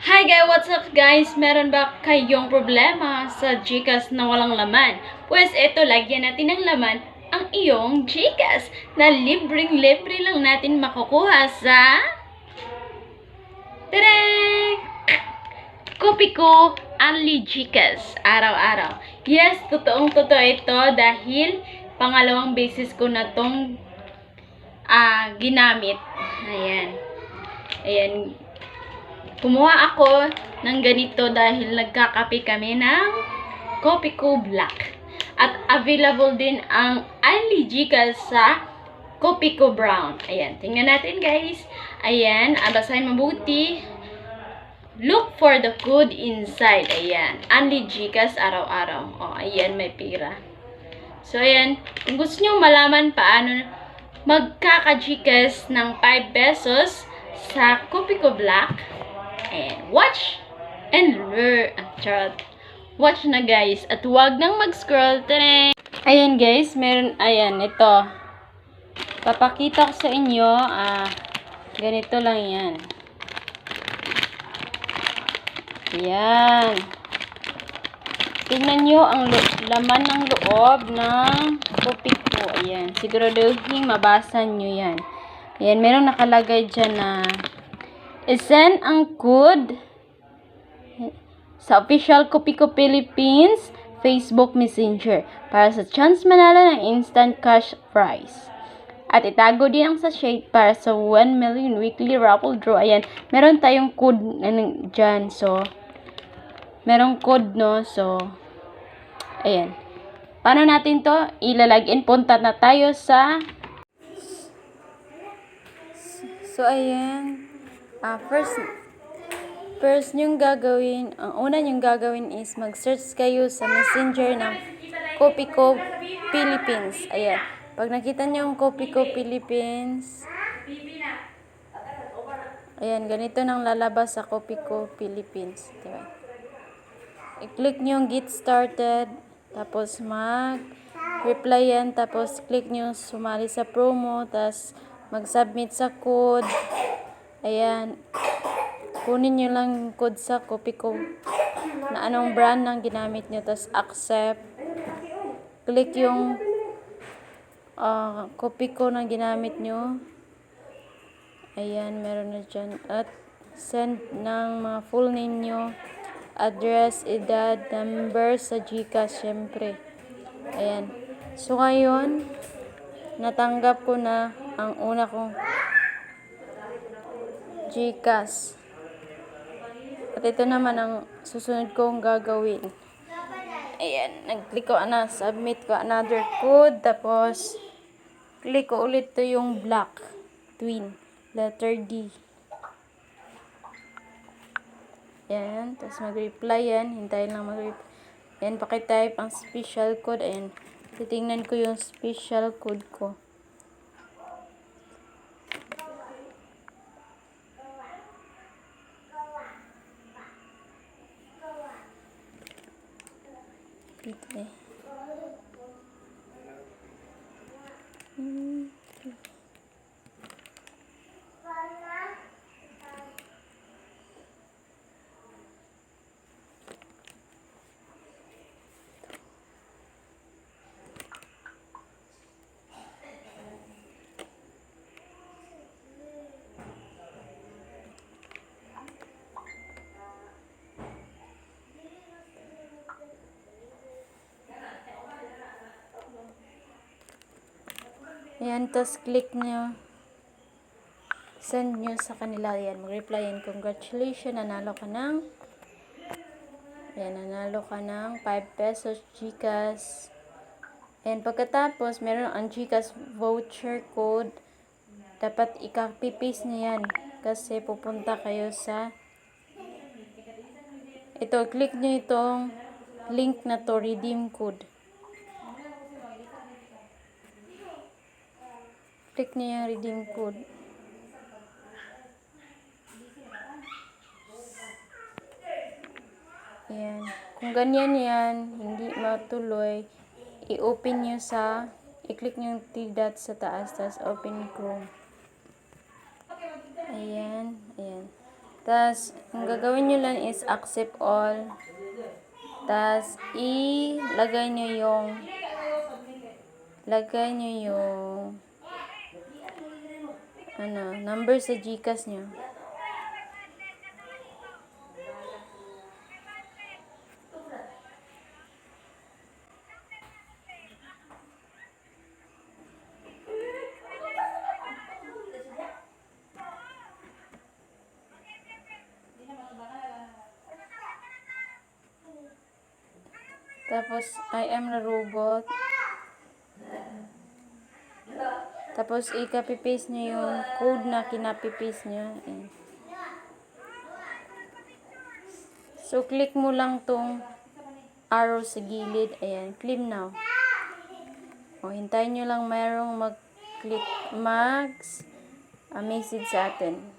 Hi guys, what's up guys? Meron ba kayong problema sa Gcash na walang laman? Pues eto, lagyan natin ng laman ang iyong Gcash na libreng-libre lang natin makukuha sa Tarang! Kopiko Only Gcash araw-araw. Yes, totoong-totoo ito dahil pangalawang beses ko na tong ginamit. Ayan. Ayan. Kumuha ako ng ganito dahil nagkakape kami ng Kopiko Black. At available din ang Only Gcash sa Kopiko Brown. Ayan, tingnan natin guys. Ayan, basahin mabuti. Look for the code inside. Ayan, Only Gcash araw-araw. O, ayan, may pira. So, ayan, kung gusto nyo malaman paano magkaka-Gcash ng 5 pesos sa Kopiko Black, and watch and learn. Watch na guys. At huwag nang mag-scroll. Taring! Ayan guys, meron, ayan, ito. Papakita ko sa inyo, ganito lang yan. Ayan. Tingnan nyo ang laman ng loob ng Kopiko. Ayan. Siguraduhin mabasa nyo yan. Ayan, merong nakalagay dyan na i-send ang code sa official Kopiko Philippines Facebook Messenger para sa chance manalo ng instant cash prize. At itago din ang sachet para sa 1 million weekly raffle draw. Ayan, meron tayong code dyan. So, merong code, no? So, ayan. Paano natin to ilalagin? Punta na tayo sa... So, ayan. First yung gagawin, ang una yung gagawin is mag-search kayo sa messenger ng Kopiko Philippines. Ayan. Pag nakita nyo yung Kopiko Philippines, ayan, ganito nang lalabas sa Kopiko Philippines. Diba? I-click nyo yung get started, tapos mag-reply yan, tapos click nyo sumali sa promo, tapos mag-submit sa code. Ayan. Kunin nyo lang yung code sa Kopiko na anong brand ng ginamit nyo. Tapos accept. Click yung Kopiko na ginamit nyo. Ayan, meron na dyan. At send ng mga full name nyo. Address, edad, number sa Gcash, syempre. Ayan. So, ngayon, natanggap ko na ang una kong Gcash. At ito naman ang susunod kong gagawin. Ayan, nag-click ko na, submit ko another code, tapos click ko ulit to yung black twin, letter D. Ayan, tapos mag-reply yan, hintayin lang mag-reply. Ayan, pakitype ang special code. Ayan, titingnan ko yung special code ko. Okay. Ayan, tapos click nyo. Send nyo sa kanila. Ayan, mag-reply yan. Congratulations, nanalo ka ng nanalo ka ng 5 pesos Gcash. Ayan, pagkatapos, meron ang Gcash voucher code. Dapat i-copy-paste nyo yan. Kasi pupunta kayo sa ito, click nyo itong link na to, redeem code. Click nyo yung redeem code. Ayan. Kung ganyan yan, hindi matuloy, i-open nyo i-click nyo yung 3 dots sa taas, tapos open Chrome. Ayan. Ayan. Tas, ang gagawin nyo lang is accept all. Tas, lagay nyo yung, number sa GCash nyo. Tapos, I am a robot. Tapos, i-copy-paste nyo yung code na kinapi-paste nyo. So, click mo lang tong arrow sa gilid. Ayan, claim now. O, hintayin nyo lang mayroong mag-message sa atin.